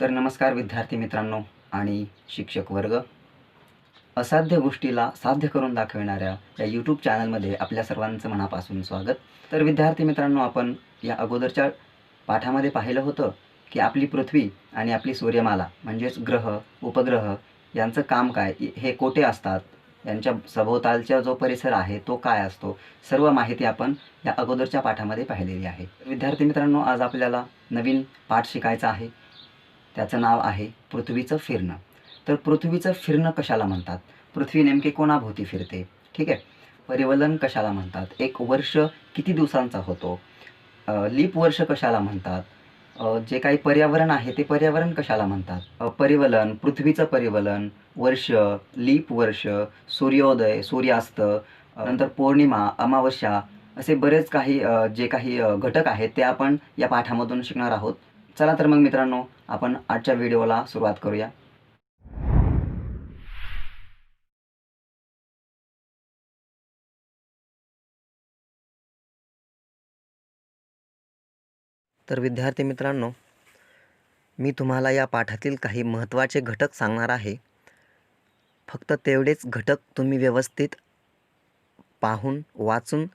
तर नमस्कार विद्यार्थी मित्रांनो आणि शिक्षक वर्ग. असाध्य गोष्टीला साध्य करून दाखविणाऱ्या या यूट्यूब चॅनलमध्ये आपल्या सर्वांचं मनापासून स्वागत. तर विद्यार्थी मित्रांनो, आपण या अगोदरच्या पाठामध्ये पाहिलं होतं की आपली पृथ्वी आणि आपली सूर्यमाला म्हणजेच ग्रह, उपग्रह यांचं काम काय, हे कोठे असतात, यांच्या सभोवतालचा जो परिसर आहे तो काय असतो, सर्व माहिती आपण या अगोदरच्या पाठामध्ये पाहिलेली आहे. विद्यार्थी मित्रांनो, आज आपल्याला नवीन पाठ शिकायचा आहे. त्याचं नाव आहे पृथ्वीचं फिरणं. तर पृथ्वीचं फिरणं कशाला म्हणतात, पृथ्वी नेमके कोणाभोवती फिरते, ठीक आहे. परिवलन कशाला म्हणतात, एक वर्ष किती दिवसांचा होतो, लीप वर्ष कशाला म्हणतात, जे काही पर्यावरण आहे ते पर्यावरण कशाला म्हणतात, परिवलन, पृथ्वीचं परिवलन, वर्ष, लीप वर्ष, सूर्योदय, सूर्यास्त, नंतर पौर्णिमा, अमावस्या, असे बरेच काही जे काही घटक आहेत ते आपण या पाठामधून शिकणार आहोत. चला तर मग मित्रांनो, आपण आजच्या व्हिडिओला सुरुवात करूया. तर विद्यार्थी मित्रांनो, मी तुम्हाला या पाठातील काही महत्त्वाचे घटक सांगणार आहे. फक्त तेवढेच घटक तुम्ही व्यवस्थित पाहून वाचून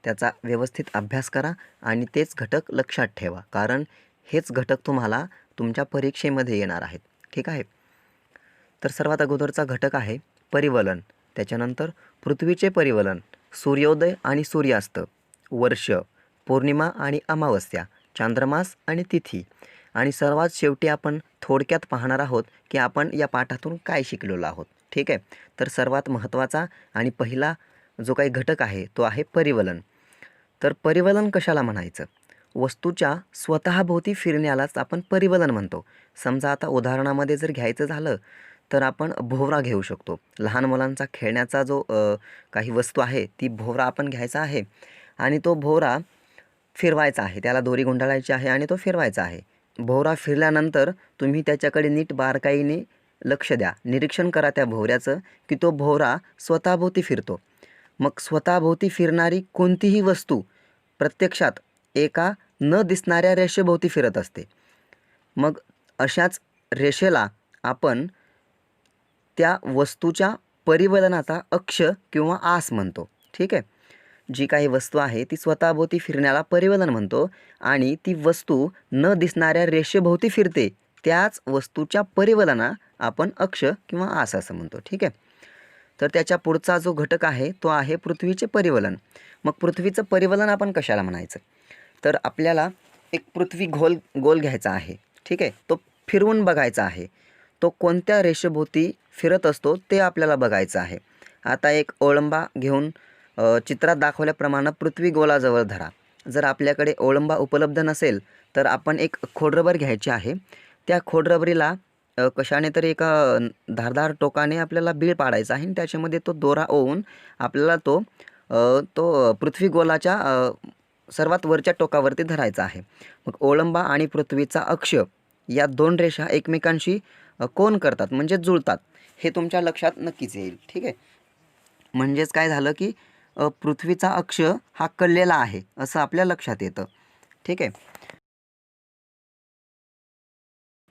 त्याचा व्यवस्थित अभ्यास करा आणि तेच घटक लक्षात ठेवा, कारण हेच घटक तुम्हाला तुमच्या परीक्षेमध्ये येणार आहेत, ठीक आहे. तर सर्वात अगोदरचा घटक आहे परिवलन. त्याच्यानंतर पृथ्वीचे परिवलन, सूर्योदय आणि सूर्यास्त, वर्ष, पौर्णिमा आणि अमावस्या, चांद्रमास आणि तिथी, आणि सर्वात शेवटी आपण थोडक्यात पाहणार आहोत की आपण या पाठातून काय शिकलेलो आहोत, ठीक आहे. तर सर्वात महत्त्वाचा आणि पहिला जो काही घटक आहे तो आहे परिवलन. तर परिवलन कशाला म्हणायचं, वस्तूच्या स्वतःभोवती फिरण्यालाच आपण परिवलन म्हणतो. समजा आता उदाहरणामध्ये जर घ्यायचं झालं तर आपण भोवरा घेऊ शकतो. लहान मुलांचा खेळण्याचा जो काही वस्तू आहे ती भोवरा आपण घ्यायचा आहे आणि तो भोवरा फिरवायचा आहे, त्याला दोरी गुंडाळायची आहे आणि तो फिरवायचा आहे. भोवरा फिरल्यानंतर तुम्ही त्याच्याकडे नीट बारकाईने लक्ष द्या, निरीक्षण करा त्या भोवऱ्याचं की तो भोवरा स्वतःभोवती फिरतो. मग स्वतःभोवती फिरणारी कोणतीही वस्तू प्रत्यक्षात एका न दिसणाऱ्या रेषेभोवती फिरत असते. मग अशाच रेषेला आपण त्या वस्तूच्या परिवलनाचा अक्ष किंवा आस म्हणतो, ठीक आहे. जी काही वस्तू आहे ती स्वतःभोवती फिरण्याला परिवलन म्हणतो आणि ती वस्तू न दिसणाऱ्या रेषेभोवती फिरते, त्याच वस्तूच्या परिवलना आपण अक्ष किंवा आस असं म्हणतो, ठीक आहे. तर त्याच्या पुढचा जो घटक आहे तो आहे पृथ्वीचे परिवलन. मग पृथ्वीचं परिवलन आपण कशाला म्हणायचं, तर आपल्याला एक पृथ्वी गोल घ्यायचा आहे, ठीक आहे. तो फिरवून बघायचा आहे, तो कोणत्या रेषेभोवती फिरत असतो ते आपल्याला बघायचं आहे. आता एक ओळंबा घेऊन चित्रात दाखवल्याप्रमाणे पृथ्वी गोलाजवळ धरा. जर आपल्याकडे ओळंबा उपलब्ध नसेल तर आपण एक खोडरबर घ्यायची आहे. त्या खोडरबरीला कशाने तरी एका धारदार टोकाने आपल्याला बीळ पाडायचा आहे आणि त्याच्यामध्ये तो दोरा ओवून आपल्याला तो पृथ्वी गोलाच्या सर्वात वरच्या टोकावरती धरायचा आहे. मग ओळंबा आणि पृथ्वीचा अक्ष या दोन रेषा एकमेकांशी कोन करतात, म्हणजे जुळतात, हे तुमच्या लक्षात नक्कीच येईल, ठीक आहे. म्हणजेच काय झालं की पृथ्वीचा अक्ष हा कळलेला आहे असं आपल्या लक्षात येतं, ठीक आहे.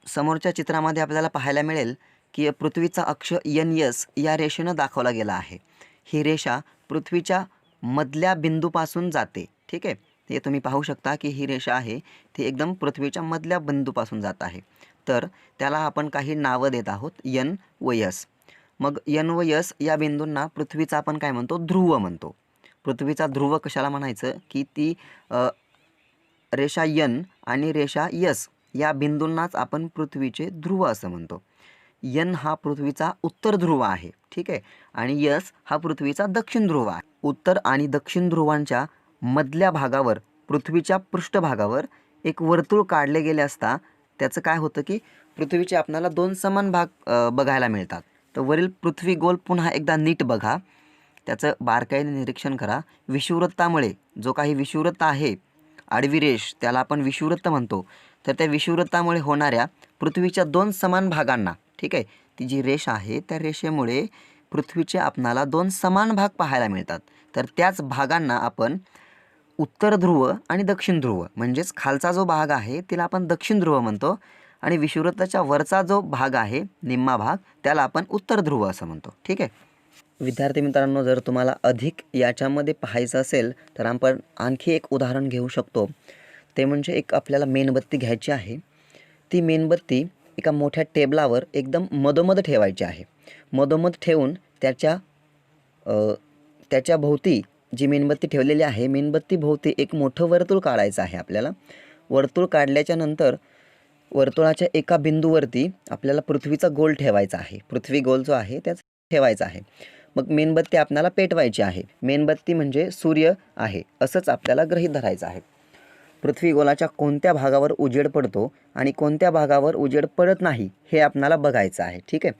समोरच्या चित्रामध्ये आपल्याला पाहायला मिळेल की पृथ्वीचा अक्ष NS या रेषेनं दाखवला गेला आहे. ही रेषा पृथ्वीच्या मधल्या बिंदूपासून जाते, ठीक आहे. हे तुम्ही पाहू शकता की ही रेषा आहे ती एकदम पृथ्वीच्या मधल्या बिंदूपासून जात आहे. तर त्याला आपण काही नावं देत आहोत, N व S. मग N व S या बिंदूंना पृथ्वीचा आपण काय म्हणतो, ध्रुव म्हणतो. पृथ्वीचा ध्रुव कशाला म्हणायचं की ती रेषा N आणि रेषा S या बिंदूंनाच आपण पृथ्वीचे ध्रुव असं म्हणतो. N हा पृथ्वीचा उत्तर ध्रुव आहे, ठीक आहे, आणि S हा पृथ्वीचा दक्षिण ध्रुव आहे. उत्तर आणि दक्षिण ध्रुवांच्या मधल्या भागावर पृथ्वीच्या पृष्ठभागावर एक वर्तुळ काढले गेले असता त्याचं काय होतं की पृथ्वीचे आपल्याला दोन समान भाग बघायला मिळतात. तर वरील पृथ्वी गोल पुन्हा एकदा नीट बघा, त्याचं बारकाईने निरीक्षण करा. विषुववृत्तामुळे जो काही विषुववृत्त आहे, आडवी रेष, त्याला आपण विषुववृत्त म्हणतो. तर त्या विषुववृत्तामुळे होणाऱ्या पृथ्वीच्या दोन समान भागांना, ठीक आहे, ती जी रेष आहे त्या रेषेमुळे पृथ्वीचे आपणाला दोन समान भाग पाहायला मिळतात. तर त्याच भागांना आपण उत्तर ध्रुव आणि दक्षिण ध्रुव, म्हणजेच खालचा जो भाग आहे तिला आपण दक्षिण ध्रुव म्हणतो आणि विषुववृत्ताच्या वरचा जो भाग आहे निम्मा भाग त्याला आपण उत्तर ध्रुव असं म्हणतो. ठीक आहे विद्यार्थी मित्रांनो, जर तुम्हाला अधिक याच्यामध्ये पाहायचं असेल तर आपण आणखी एक उदाहरण घेऊ शकतो. ते म्हणजे एक आपल्याला मेणबत्ती घ्यायची आहे. ती मेणबत्ती एका मोठ्या टेबलावर एकदम मधोमध ठेवायची आहे. मधोमध ठेवून त्याच्या भोवती जी मेणबत्ती ठेवलेली आहे, मेणबत्ती भोवती एक मोठं वर्तुळ काढायचं आहे आपल्याला. वर्तुळ काढल्याच्या नंतर वर्तुळाच्या एका बिंदूवरती आपल्याला पृथ्वीचा गोल ठेवायचा आहे. पृथ्वी गोल जो आहे त्याच ठेवायचा आहे. मग मेणबत्ती आपल्याला पेटवायची आहे. मेणबत्ती म्हणजे सूर्य आहे असंच आपल्याला गृहीत धरायचं आहे. पृथ्वी गोलाच्या कोणत्या भागावर उजेड पडतो आणि कोणत्या भागावर उजेड पडत नाही हे आपल्याला बघायचं आहे. ठीक आहे,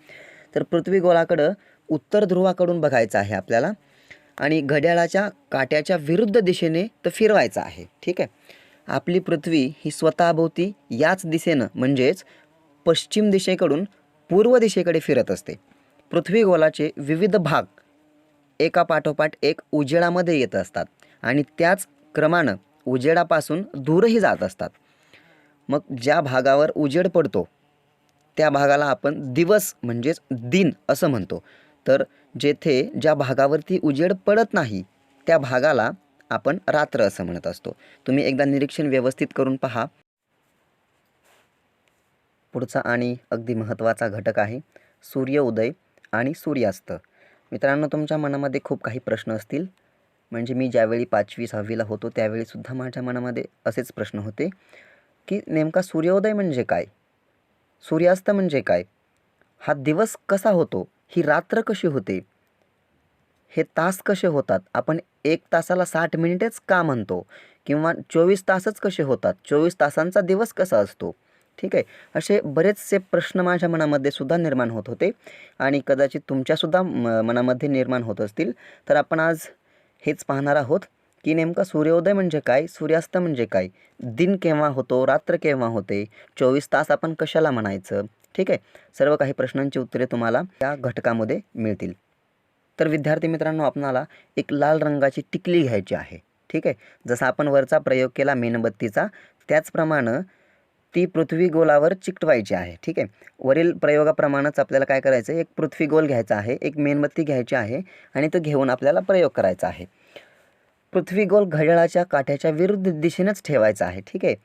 तर पृथ्वी गोलाकडं उत्तर ध्रुवाकडून बघायचं आहे आपल्याला आणि घड्याळाच्या काट्याच्या विरुद्ध दिशेने तर फिरवायचं आहे. ठीक आहे, आपली पृथ्वी ही स्वतःभोवती याच दिशेनं म्हणजेच पश्चिम दिशेकडून पूर्व दिशेकडे फिरत असते. पृथ्वी गोलाचे विविध भाग एका पाठोपाठ एक उजेडामध्ये येत असतात आणि त्याच क्रमानं उजेडापासून दूरही जात असतात. मग ज्या भागावर उजेड पडतो त्या भागाला आपण दिवस म्हणजेच दिन असं म्हणतो. तर ज्या भागावरती उजेड पडत नाही त्या भागाला आपण रात्र असं म्हणत असतो. तुम्ही एकदा निरीक्षण व्यवस्थित करून पहा. पुढचा आणि अगदी महत्त्वाचा घटक आहे सूर्योदय आणि सूर्यास्त. मित्रांनो, तुमच्या मनामध्ये खूप काही प्रश्न असतील. म्हणजे मी ज्यावेळी 5वी 6वीला होतो त्यावेळीसुद्धा माझ्या मनामध्ये असेच प्रश्न होते की नेमका सूर्योदय म्हणजे काय, सूर्यास्त म्हणजे काय, हा दिवस कसा होतो, ही रात्र कशी होते, हे तास कसे होतात, आपण 1 तासाला 60 मिनिटेच का म्हणतो किंवा 24 तासच कसे होतात, 24 तासांचा दिवस कसा असतो. ठीक आहे, असे बरेचसे प्रश्न माझ्या मनामध्ये सुद्धा निर्माण होत होते आणि कदाचित तुमच्यासुद्धा मनामध्ये निर्माण होत असतील. तर आपण आज हेच पाहणार आहोत की नेमका सूर्योदय म्हणजे काय, सूर्यास्त म्हणजे काय, दिन केव्हा होतो, रात्र केव्हा होते, 24 तास आपण कशाला म्हणायचं. ठीक आहे, सर्व काही प्रश्नांची उत्तरे तुम्हाला या घटकामध्ये मिळतील. तर विद्यार्थी मित्रांनो, आपणाला एक लाल रंगाची टिकली घ्यायची आहे. ठीक आहे, जसा आपण वरचा प्रयोग केला मेणबत्तीचा त्याचप्रमाणे ती पृथ्वी गोलावर चिकटवायची आहे. ठीक आहे, वरील प्रयोगाप्रमाणेच आपल्याला काय करायचं आहे, एक पृथ्वी गोल घ्यायचा आहे, एक मेणबत्ती घ्यायची आहे आणि तो घेऊन आपल्याला प्रयोग करायचा आहे. पृथ्वी गोल घड्याळाच्या काट्याच्या विरुद्ध दिशेनेच ठेवायचा आहे. ठीक आहे,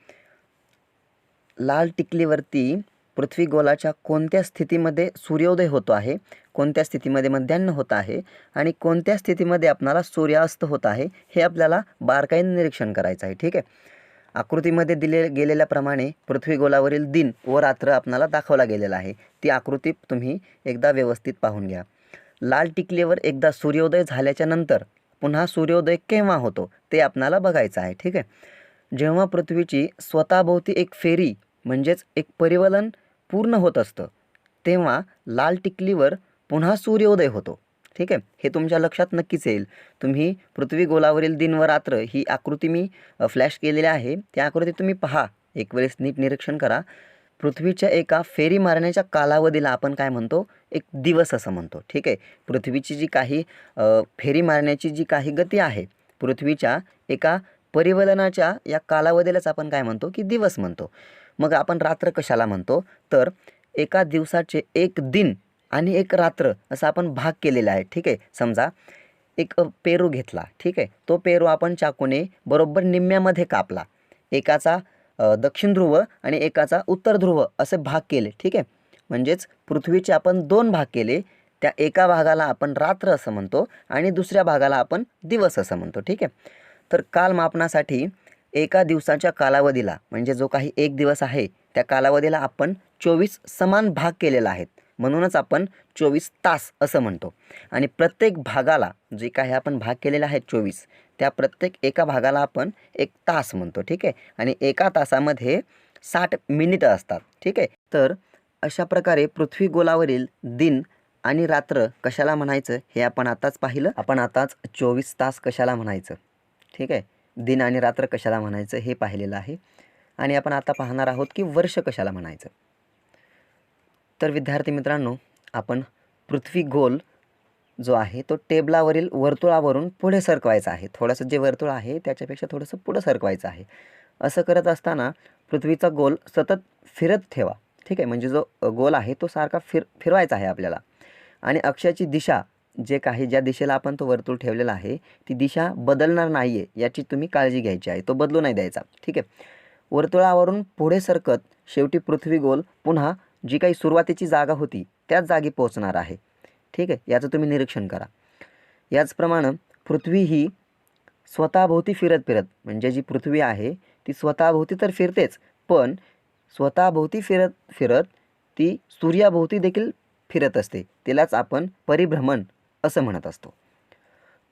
लाल टिकलीवरती पृथ्वी गोलाच्या कोणत्या स्थितीमध्ये सूर्योदय होतो आहे, कोणत्या स्थितीमध्ये मध्यान्ह होत आहे आणि कोणत्या स्थितीमध्ये आपल्याला सूर्यास्त होत आहे हे आपल्याला बारकाईने निरीक्षण करायचं आहे. ठीक आहे, आकृतीमध्ये दिले गेलेल्याप्रमाणे पृथ्वी गोलावरील दिन व रात्र आपल्याला दाखवला गेलेला आहे. ती आकृती तुम्ही एकदा व्यवस्थित पाहून घ्या. लाल टिकलीवर एकदा सूर्योदय झाल्याच्या नंतर पुन्हा सूर्योदय केव्हा होतो ते आपल्याला बघायचं आहे. ठीक आहे, जेव्हा पृथ्वीची स्वतःभोवती एक फेरी म्हणजेच एक परिवलन पूर्ण होत असतं तेव्हा लाल टिकलीवर पुन्हा सूर्योदय होतो. ठीक आहे, हे तुमच्या लक्षात नक्कीच येईल. तुम्ही पृथ्वी गोलावरील दिन व रात्र ही आकृती मी फ्लॅश केलेली आहे, त्या आकृती तुम्ही पहा, एक वेळेस नीट निरीक्षण करा. पृथ्वीच्या एका फेरी मारण्याच्या कालावधीला आपण काय म्हणतो, एक दिवस असं म्हणतो. ठीक आहे, पृथ्वीची जी काही फेरी मारण्याची जी काही गती आहे पृथ्वीच्या एका परिवलनाच्या या कालावधीलाच आपण काय म्हणतो की दिवस म्हणतो. मग आपण रात्र कशाला म्हणतो, तर एका दिवसाचे एक दिन आणि एक रात्र असं आपण भाग केलेला आहे. ठीक आहे, समजा एक पेरू घेतला. ठीक आहे, तो पेरू आपण चाकूने बरोबर निम्म्यामध्ये कापला, एकाचा दक्षिण ध्रुव आणि एकाचा उत्तर ध्रुव असे भाग केले. ठीक आहे, म्हणजेच पृथ्वीचे आपण 2 भाग केले. त्या एका भागाला आपण रात्र असं म्हणतो आणि दुसऱ्या भागाला आपण दिवस असं म्हणतो. ठीक आहे, तर कालमापनासाठी एका दिवसाच्या कालावधीला म्हणजे जो काही एक दिवस आहे त्या कालावधीला आपण 24 समान भाग केलेला आहेत, म्हणूनच आपण 24 तास असं म्हणतो. आणि प्रत्येक भागाला जे काही आपण भाग केलेला आहे 24, त्या प्रत्येक एका भागाला आपण 1 तास म्हणतो. ठीक आहे, आणि एका तासामध्ये 60 मिनिटं असतात. ठीक आहे, तर अशा प्रकारे पृथ्वी गोलावरील दिन आणि रात्र कशाला म्हणायचं हे आपण आताच पाहिलं. आपण आताच 24 तास कशाला म्हणायचं, ठीक आहे, दिन आणि रात्र कशाला म्हणायचं हे पाहिलेलं आहे. आणि आपण आता पाहणार आहोत की वर्ष कशाला म्हणायचं. तर विद्यार्थी मित्रांनो, आपण पृथ्वी गोल जो आहे तो टेबलावरील वर्तुळावरून पुढे सरकवायचा आहे. थोडंसं जे वर्तुळ आहे त्याच्यापेक्षा थोडंसं पुढं सरकवायचं आहे. असं करत असताना पृथ्वीचा गोल सतत फिरत ठेवा. ठीक आहे, म्हणजे जो गोल आहे तो सारखा फिरवायचा आहे आपल्याला. आणि अक्षाची दिशा जे काही ज्या दिशेला आपण तो वर्तुळ ठेवलेला आहे ती दिशा बदलणार नाही आहे याची तुम्ही काळजी घ्यायची आहे. तो बदलू नाही द्यायचा. ठीक आहे. वर्तुळावरून पुढे सरकत शेवटी पृथ्वी गोल पुन्हा जी काही सुरुवातीची जागा होती त्याच जागी पोहोचणार आहे. ठीक आहे. याचं तुम्ही निरीक्षण करा. याचप्रमाणे पृथ्वी ही स्वतःभोवती फिरत फिरत म्हणजे जी पृथ्वी आहे ती स्वतःभोवती तर फिरतेच, पण स्वतःभोवती फिरत फिरत ती सूर्याभोवती देखील फिरत असते. तिलाच आपण परिभ्रमण असं म्हणत असतो.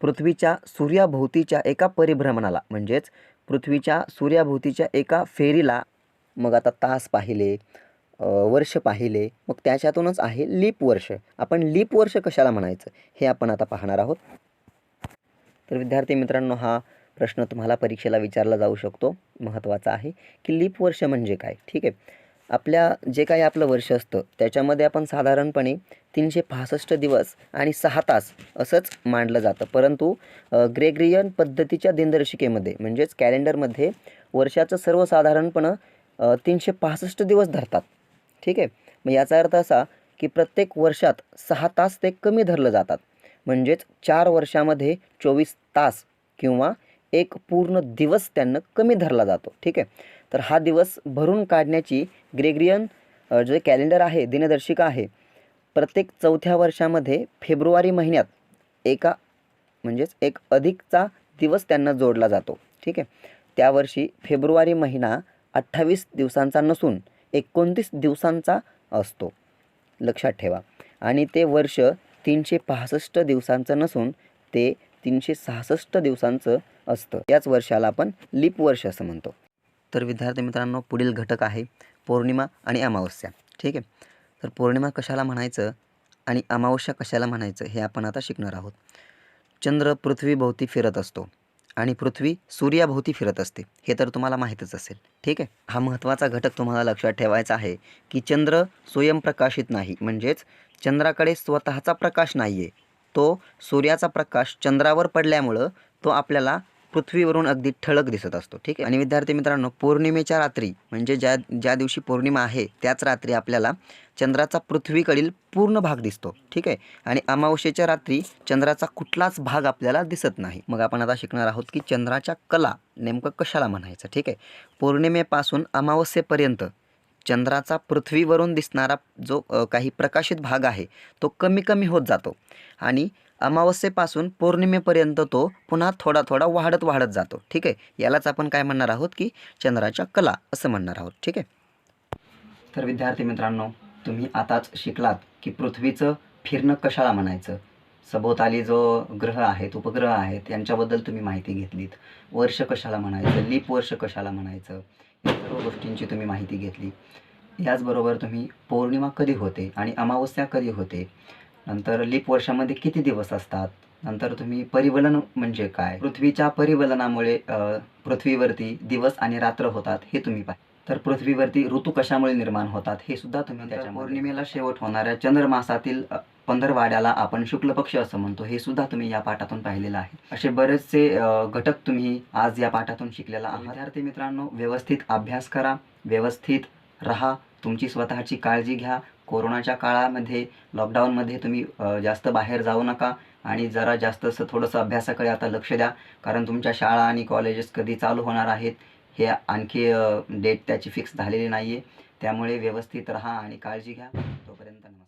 पृथ्वीच्या सूर्याभोवतीच्या एका परिभ्रमणाला म्हणजेच पृथ्वीच्या सूर्याभोवतीच्या एका फेरीला मग आता तास पाहिले, वर्ष पाहिले, मग त्याच्यातूनच आहे लीप वर्ष. आपण लीप वर्ष कशाला म्हणायचं हे आपण आता पाहणार आहोत. तर विद्यार्थी मित्रांनो, हा प्रश्न तुम्हाला परीक्षेला विचारला जाऊ शकतो. महत्त्वाचा आहे की लीप वर्ष म्हणजे काय. ठीक आहे. आपल्या जे काही आपलं वर्ष असतं त्याच्यामध्ये आपण साधारणपणे 365 दिवस आणि 6 तास असंच मांडलं जातं. परंतु ग्रेगरियन पद्धतीच्या दिनदर्शिकेमध्ये म्हणजेच कॅलेंडरमध्ये वर्षाचं सर्वसाधारणपणं 365 दिवस धरतात. ठीक आहे. मग याचा अर्थ असा की प्रत्येक वर्षात 6 तास ते कमी धरलं जातात. म्हणजेच 4 वर्षामध्ये 24 तास किंवा एक पूर्ण दिवस त्यांना कमी धरला जातो. ठीक आहे. तर हा दिवस भरून काढण्याची ग्रेगरियन जे कॅलेंडर आहे, दिनदर्शिका आहे, प्रत्येक 4थ्या वर्षामध्ये फेब्रुवारी महिन्यात म्हणजेच एक अधिकचा दिवस त्यांना जोडला जातो. ठीक आहे. त्यावर्षी फेब्रुवारी महिना 28 दिवसांचा नसून 29 दिवसांचा असतो. लक्षात ठेवा. आणि ते वर्ष 365 दिवसांचं नसून ते 366 दिवसांचं असतं. याच वर्षाला आपण लीप वर्ष असं म्हणतो. तर विद्यार्थी मित्रांनो, पुढील घटक आहे पौर्णिमा आणि अमावस्या. ठीक आहे. तर पौर्णिमा कशाला म्हणायचं आणि अमावस्या कशाला म्हणायचं हे आपण आता शिकणार आहोत. चंद्र पृथ्वीभोवती फिरत असतो आणि पृथ्वी सूर्याभोवती फिरत असते, हे तर तुम्हाला माहीतच असेल. ठीक आहे. हा महत्त्वाचा घटक तुम्हाला लक्षात ठेवायचा आहे की चंद्र स्वयंप्रकाशित नाही, म्हणजेच चंद्राकडे स्वतःचा प्रकाश नाही आहे. तो सूर्याचा प्रकाश चंद्रावर पडल्यामुळं तो आपल्याला पृथ्वीवरून अगदी ठळक दिसत असतो. ठीक आहे. आणि विद्यार्थी मित्रांनो, पौर्णिमेच्या रात्री म्हणजे ज्या दिवशी पौर्णिमा आहे त्याच रात्री आपल्याला चंद्राचा पृथ्वीकडील पूर्ण भाग दिसतो. ठीक आहे. आणि अमावस्येच्या रात्री चंद्राचा कुठलाच भाग आपल्याला दिसत नाही. मग आपण आता शिकणार आहोत की चंद्राच्या कला नेमकं कशाला म्हणायचं. ठीक आहे. पौर्णिमेपासून अमावस्येपर्यंत चंद्राचा पृथ्वीवरून दिसणारा जो काही प्रकाशित भाग आहे तो कमी कमी होत जातो आणि अमावस्येपासून पौर्णिमेपर्यंत तो पुन्हा थोडा थोडा वाढत जातो. ठीक आहे. यालाच आपण काय म्हणणार आहोत की चंद्राच्या कला असं म्हणणार आहोत. ठीक आहे. तर विद्यार्थी मित्रांनो, तुम्ही आताच शिकलात की पृथ्वीचं फिरणं कशाला म्हणायचं, सभोवताली जो ग्रह आहेत, उपग्रह आहेत यांच्याबद्दल तुम्ही माहिती घेतलीत. वर्ष कशाला म्हणायचं, लीप वर्ष कशाला म्हणायचं, या सर्व गोष्टींची तुम्ही माहिती घेतली. याचबरोबर तुम्ही पौर्णिमा कधी होते आणि अमावस्या कधी होते, नंतर लीप वर्षामध्ये किती दिवस असतात, नंतर तुम्ही परिवलन म्हणजे काय, पृथ्वीच्या परिवलनामुळे पृथ्वीवरती दिवस आणि रात्र होतात हे तुम्ही पाहिजे. तर पृथ्वीवरती ऋतू कशामुळे निर्माण होतात हे सुद्धा तुम्ही त्याच्या पौर्णिमेला शेवट होणाऱ्या चंद्रमासातील पंधरवाड्याला आपण शुक्ल पक्ष असं म्हणतो, हे सुद्धा तुम्ही या पाठातून पाहिलेलं आहे. असे बरेचसे घटक तुम्ही आज या पाठातून शिकलेला आहात. विद्यार्थी मित्रांनो, व्यवस्थित अभ्यास करा, व्यवस्थित राहा, तुमची स्वतःची काळजी घ्या. कोरोनाच्या काळामध्ये, लॉकडाऊनमध्ये तुम्ही जास्त बाहेर जाऊ नका आणि जरा जास्त थोडंसं अभ्यासाकडे आता लक्ष द्या, कारण तुमच्या शाळा आणि कॉलेजेस कधी चालू होणार आहेत हे आणखी डेट त्याची फिक्स झालेली नाही आहे. त्यामुळे व्यवस्थित राहा आणि काळजी घ्या. तोपर्यंत नमस्कार.